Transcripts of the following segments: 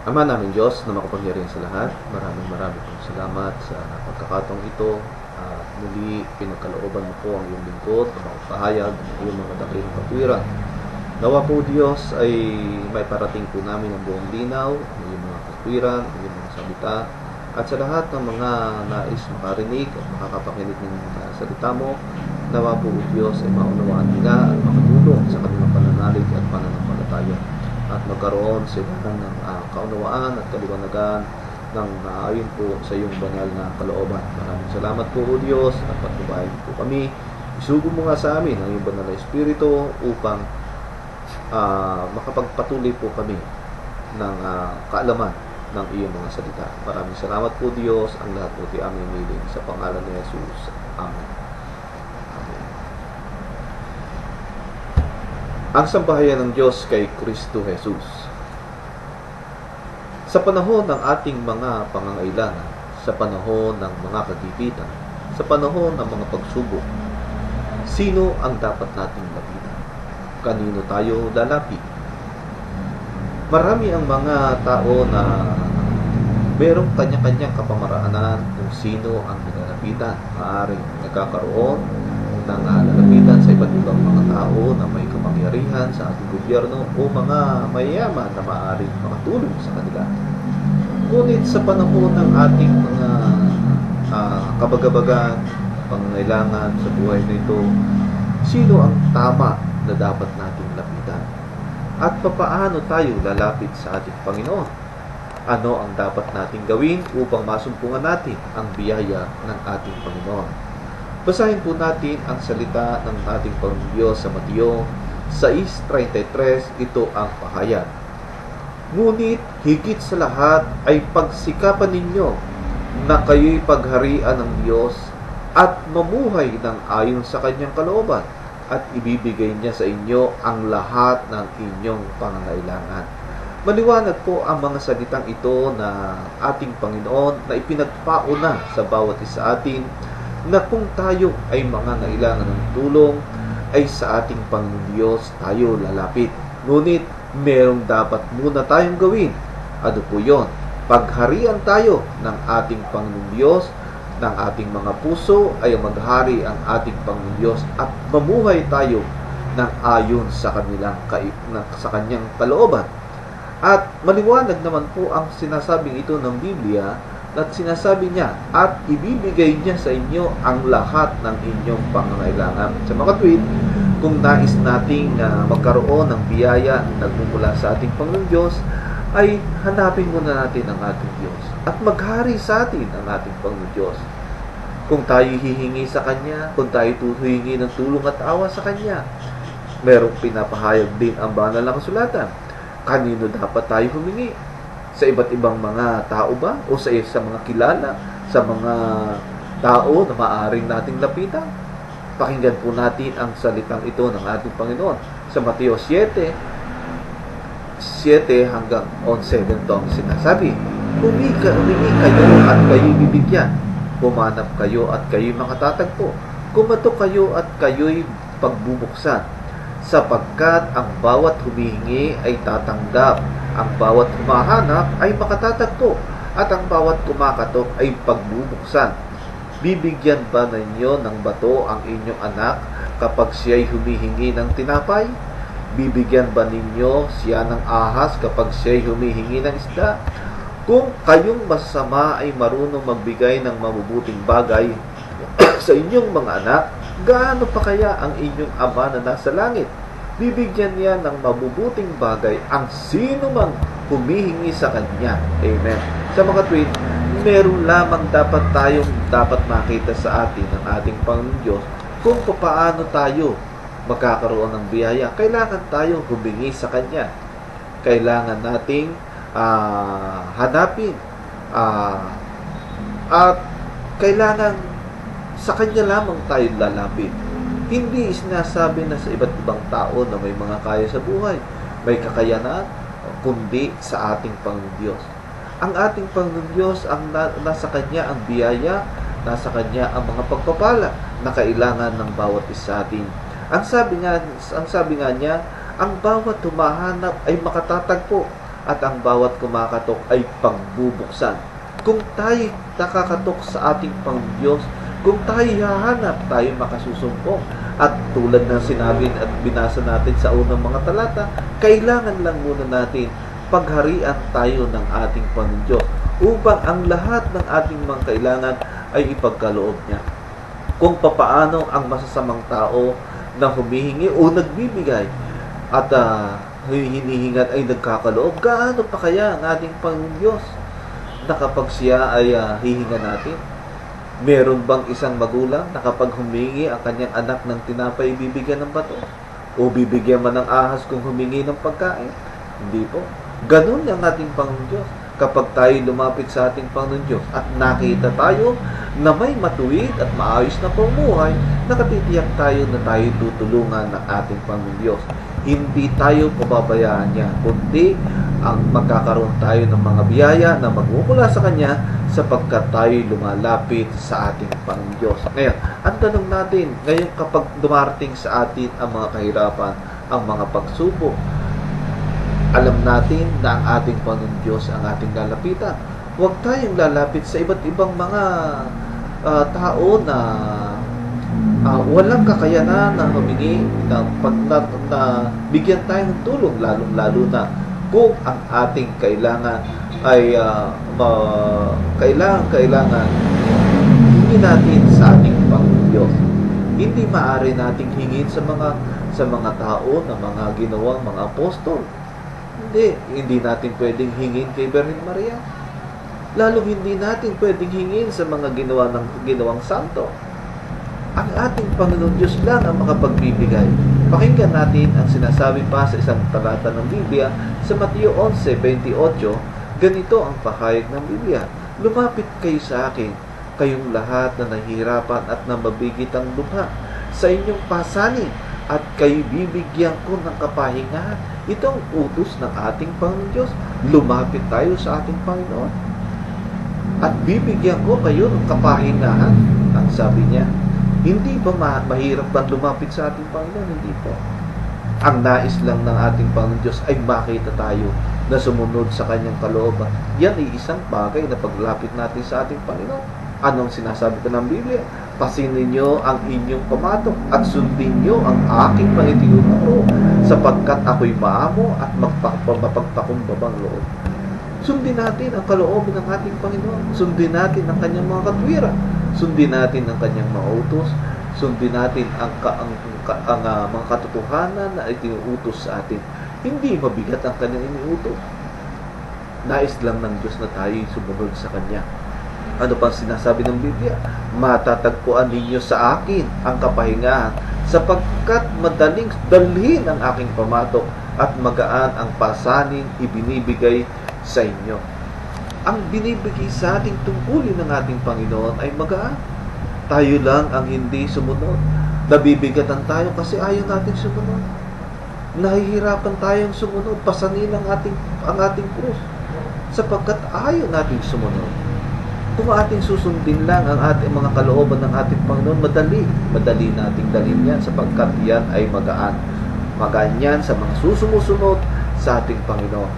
Ama namin Diyos na makapangyarihan sa lahat, maraming pong salamat sa pagkakataong ito. At muli, pinagkalooban mo po ang iyong lingkod na makapahayag ng iyong mga dakilang katwiran. Nawa po Diyos ay may parating po namin ang buong linaw, ang iyong mga katwiran, ang iyong mga salita, at sa lahat ng mga nais makarinig at makakapakinig ng salita mo, nawa po Diyos ay maunawaan nila at makatulong sa kanilang pananalig at pananampalataya. At magkaroon sila ng kaunawaan at kaliwanagan ng ayon po sa iyong banal na kalooban. Maraming salamat po o Diyos at patubayan po kami. Isugo mo nga sa amin ang iyong banal na Espiritu upang makapagpatuloy po kami ng kaalaman ng iyong mga salita. Maraming salamat po Diyos. Ang lahat po di aming miling sa pangalan ni Jesus. Amen. Ang sambahayan ng Diyos kay Kristo Jesus. Sa panahon ng ating mga pangangailangan, sa panahon ng mga kagipitan, sa panahon ng mga pagsubok, sino ang dapat nating lapitan? Kanino tayo lalapit? Marami ang mga tao na merong kanya-kanyang kapamaraanan kung sino ang nilalapitan. Maaaring nagkakaroon ng lalapitan sa iba't ibang mga tao na may kapangyarihan sa ating gobyerno o mga mayayaman na maaaring makatulong sa kanila. Ngunit sa panahon ng ating mga kabagabagan, pangangailangan sa buhay na ito, sino ang tama na dapat nating lapitan? At papaano tayo lalapit sa ating Panginoon? Ano ang dapat nating gawin upang masumpungan natin ang biyaya ng ating Panginoon? Basahin po natin ang salita ng ating Panginoon Diyos sa Mateo 6:33. Ito ang pahayag. Ngunit higit sa lahat ay pagsikapan ninyo na kayo'y pagharian ng Diyos at mamuhay ng ayon sa kanyang kalooban at ibibigay niya sa inyo ang lahat ng inyong pangangailangan. Maliwanag po ang mga salitang ito na ating Panginoon na ipinagpauna sa bawat isa atin na kung tayo ay mga nailangan ng tulong, ay sa ating Panginoon Diyos tayo lalapit. Ngunit, merong dapat muna tayong gawin. Ano po yun? Pagharian tayo ng ating Panginoon Diyos, ng ating mga puso ay maghari ang ating Panginoon Diyos at mamuhay tayo ng ayon sa kanyang kalooban. At maliwanag naman po ang sinasabing ito ng Biblia at sinasabi niya, at ibibigay niya sa inyo ang lahat ng inyong pangangailangan. Sa mga tweet, kung nais nating magkaroon ng biyaya na nagmumula sa ating Panginoon Diyos, ay hanapin muna natin ang ating Diyos at maghari sa atin ang ating Panginoon Diyos. Kung tayo hihingi sa Kanya, kung tayo hihingi ng tulong at awa sa Kanya, merong pinapahayag din ang banal na kasulatan. Kanino dapat tayo humingi? Sa iba't ibang mga tao ba? O sa mga kilala? Sa mga tao na maaaring nating lapitan? Pakinggan po natin ang salitang ito ng ating Panginoon. Sa Mateo 7 hanggang 11, ganito ang sinasabi. Humingi kayo at kayo'y bibigyan. Humanap kayo at kayo'y makatatagpo. Kumatok kayo at kayo'y pagbubuksan. Sapagkat ang bawat humihingi ay tatanggap, ang bawat humahanap ay makatatagpo, at ang bawat kumakatok ay pagbubuksan. Bibigyan ba ninyo ng bato ang inyong anak kapag siya'y humihingi ng tinapay? Bibigyan ba ninyo siya ng ahas kapag siya'y humihingi ng isda? Kung kayong masama ay marunong magbigay ng mabubuting bagay sa inyong mga anak, gaano pa kaya ang inyong Ama na nasa langit? Bibigyan niya ng mabubuting bagay ang sino mang humihingi sa Kanya. Amen. Sa mga tweet, meron lamang dapat makita sa atin ng ating Panginoon Diyos kung paano tayo magkakaroon ng biyaya. Kailangan tayo humingi sa Kanya. Kailangan nating hanapin at kailangan sa Kanya lamang tayo lalapit. Hindi sinasabi na sa iba't ibang tao na may mga kaya sa buhay, may kakayanan, kundi sa ating Panginoon Diyos. Ang ating Panginoon Diyos, nasa Kanya ang biyaya, nasa Kanya ang mga pagpapala na kailangan ng bawat isa atin. Ang sabi nga niya, ang bawat humahanap ay makatatagpo, at ang bawat kumakatok ay pagbubuksan. Kung tayo nakakatok sa ating Panginoon, kung tayo hahanap, tayo makasusumpong. At tulad ng sinabi at binasa natin sa unang mga talata, kailangan lang muna natin pagharian tayo ng ating Panginoon upang ang lahat ng ating mga kailangan ay ipagkaloob niya. Kung papaano ang masasamang tao na humihingi o nagbibigay at hinihingat ay nagkakaloob, gaano pa kaya ang ating Panginoon na kapag siya ay hihinga natin? Meron bang isang magulang na kapag humingi ang kanyang anak ng tinapay, bibigyan ng bato? O bibigyan man ng ahas kung humingi ng pagkain? Hindi po. Ganun ang ating Panginoon Diyos. Kapag tayo lumapit sa ating Panginoon Diyos at nakita tayo na may matuwid at maayos na pamumuhay, nakatitiyak tayo na tayo tutulungan ng ating Panginoon Diyos. Hindi tayo pababayaan niya, kundi ang magkakaroon tayo ng mga biyaya na magmumula sa Kanya sapagkat tayo lumalapit sa ating Panginoon Diyos. Ngayon, ang tanong natin, ngayon kapag dumarating sa atin ang mga kahirapan, ang mga pagsubok, alam natin na ang ating Panginoon Diyos ang ating lalapitan. Huwag tayong lalapit sa iba't ibang mga tao na walang kakayanan na humingi na bigyan tayo ng tulong, lalong-lalo na kung ang ating kailangan ay kailangan hingin natin sa ating Panginoon Diyos. Hindi maaari nating hingin sa mga tao na mga ginawang mga apostol. Hindi natin pwedeng hingin kay Birhen Maria. Lalo hindi natin pwedeng hingin sa mga ginawang santo. Ang ating Panginoon Diyos lang ang makapagbibigay. Pakinggan natin ang sinasabi pa sa isang talata ng Biblia sa Mateo 11:28. Ganito ang pahayag ng Biblia: lumapit kayo sa akin, kayong lahat na nahihirapan at namabigit ang lubha, sa inyong pasanin, at kayo bibigyan ko ng kapahingahan. Ito ang utos ng ating Panginoon Diyos. Lumapit tayo sa ating Panginoon at bibigyan ko kayo ng kapahingahan. Ang sabi niya, hindi ba mahirap ba lumapit sa ating Panginoon? Hindi po. Ang nais lang ng ating Panginoon Diyos ay makita tayo na sumunod sa kanyang kalooban. Yan ay isang bagay na paglapit natin sa ating Panginoon. Anong sinasabi ko ng Biblia? Pasinin niyo ang inyong pamatok at sundin niyo ang aking mga tinuturo, sapagkat ako'y maamo at mapagpakumbabang loob. Sundin natin ang kalooban ng ating Panginoon. Sundin natin ang kanyang mga katwiran. Sundin natin ang kanyang mga utos. Sundin natin ang mga katotohanan na itinuutos sa atin. Hindi mabigat ang kanyang iniutos. Nais lang ng Diyos na tayo sumunod sa Kanya. Ano pang sinasabi ng Biblia? Matatagpuan ninyo sa akin ang kapahingahan, sapagkat madaling dalhin ang aking pamatok at magaan ang pasanin ibinibigay sa inyo. Ang binibigay sa ating tungkulin ng ating Panginoon ay magaan. Tayo lang ang hindi sumunod. Nabibigatan tayo kasi ayaw natin sumunod. Nahihirapan tayong sumunod, pasanin ang ating krus, sapagkat ayaw natin sumunod. Kung ating susundin lang ang ating mga kalooban ng ating Panginoon, madali nating dalhin yan, sapagkat yan ay magaan. Magaan yan sa mga susumusunod sa ating Panginoon.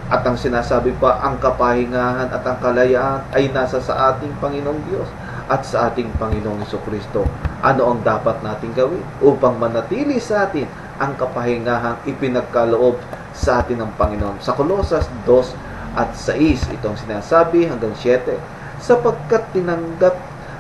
At ang sinasabi pa, ang kapahingahan at ang kalayaan ay nasa sa ating Panginoong Diyos at sa ating Panginoong Jesucristo. Ano ang dapat nating gawin upang manatili sa atin ang kapahingahang ipinagkaloob sa atin ng Panginoon? Sa Colosas 2 at 6, itong sinasabi hanggang 7, sapagkat tinanggap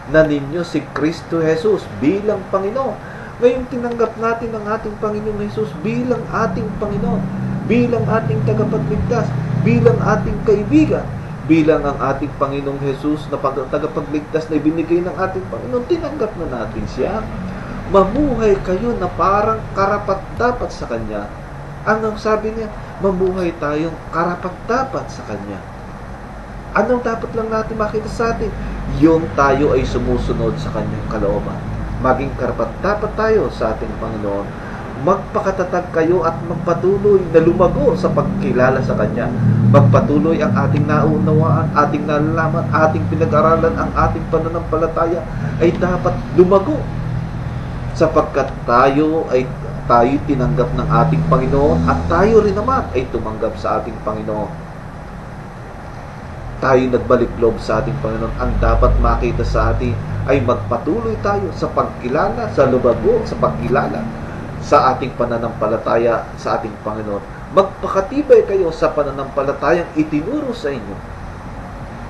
na ninyo si Kristo Jesus bilang Panginoon. Ngayon tinanggap natin ang ating Panginoong Jesus bilang ating Panginoon, bilang ating tagapagligtas, bilang ating kaibigan, bilang ang ating Panginoong Jesus na tagapagligtas na ibinigay ng ating Panginoon. Tinanggap na natin siya. Mamuhay kayo na parang karapat-dapat sa Kanya. Anong sabi niya? Mamuhay tayong karapat-dapat sa Kanya. Anong dapat lang natin makita sa atin? Yung tayo ay sumusunod sa Kanyang kalooban. Maging karapat-dapat tayo sa ating Panginoon. Magpakatatag kayo at magpatuloy na lumago sa pagkilala sa Kanya. Magpatuloy ang ating naunawaan, ating nalalaman, ating pinag-aralan, ang ating pananampalataya ay dapat lumago. Sapagkat tayo ay tayo'y tinanggap ng ating Panginoon at tayo rin naman ay tumanggap sa ating Panginoon. Tayo nagbalik loob sa ating Panginoon. Ang dapat makita sa atin ay magpatuloy tayo sa pagkilala, sa lubago, sa pagkilala sa ating pananampalataya sa ating Panginoon. Magpakatibay kayo sa pananampalatayang itinuro sa inyo.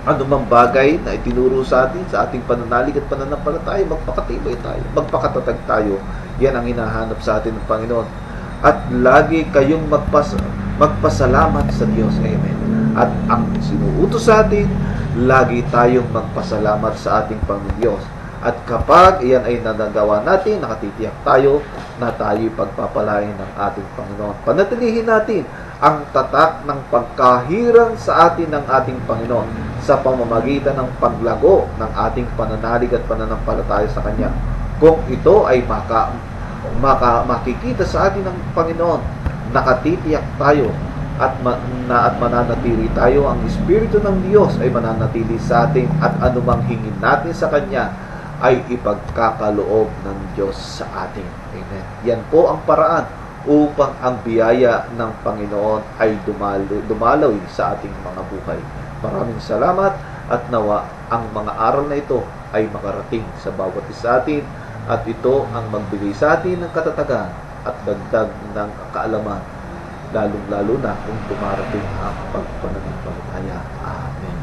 Ano mang bagay na itinuro sa atin, sa ating pananalig at pananampalataya, magpakatibay tayo, magpakatatag tayo. Yan ang hinahanap sa atin ng Panginoon. At lagi kayong magpasalamat sa Diyos. Amen. At ang sinuutos sa atin, lagi tayong magpasalamat sa ating Panginoon Diyos. At kapag iyan ay nagagawa natin, nakatitiyak tayo na tayo'y pagpapalain ng ating Panginoon. Panatilihin natin ang tatak ng pagkahirang sa atin ng ating Panginoon sa pamamagitan ng paglago ng ating pananalig at pananampalataya sa Kanya. Kung ito ay makikita sa atin ng Panginoon, nakatitiyak tayo at mananatili tayo, ang Espiritu ng Diyos ay mananatili sa atin at anumang hingin natin sa Kanya ay ipagkakaloob ng Diyos sa atin. Amen. Yan po ang paraan upang ang biyaya ng Panginoon ay dumalaw sa ating mga buhay. Maraming salamat at nawa ang mga aral na ito ay makarating sa bawat isa atin at ito ang magbigay sa atin ng katatagan at dagdag ng kaalaman, lalong-lalo na kung dumarating ang pagpananampalataya. Amen.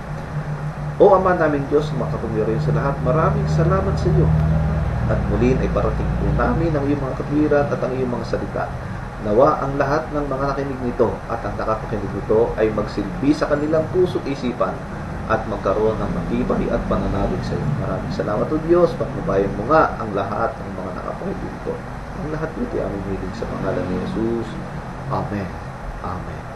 O Ama naming Diyos, makapangyarihan sa lahat, maraming salamat sa iyo. At muli ay parating po namin ang iyong mga katwiran at ang iyong mga salita. Nawa ang lahat ng mga nakinig nito at ang nakapakinig nito ay magsilbi sa kanilang puso't isipan at magkaroon ng matibay at pananalig sa iyo. Maraming salamat o Diyos, patnubayan mo nga ang lahat ng mga nakapakinig nito. Ang lahat nito ay aming hiling sa pangalan ni Jesus. Amen. Amen.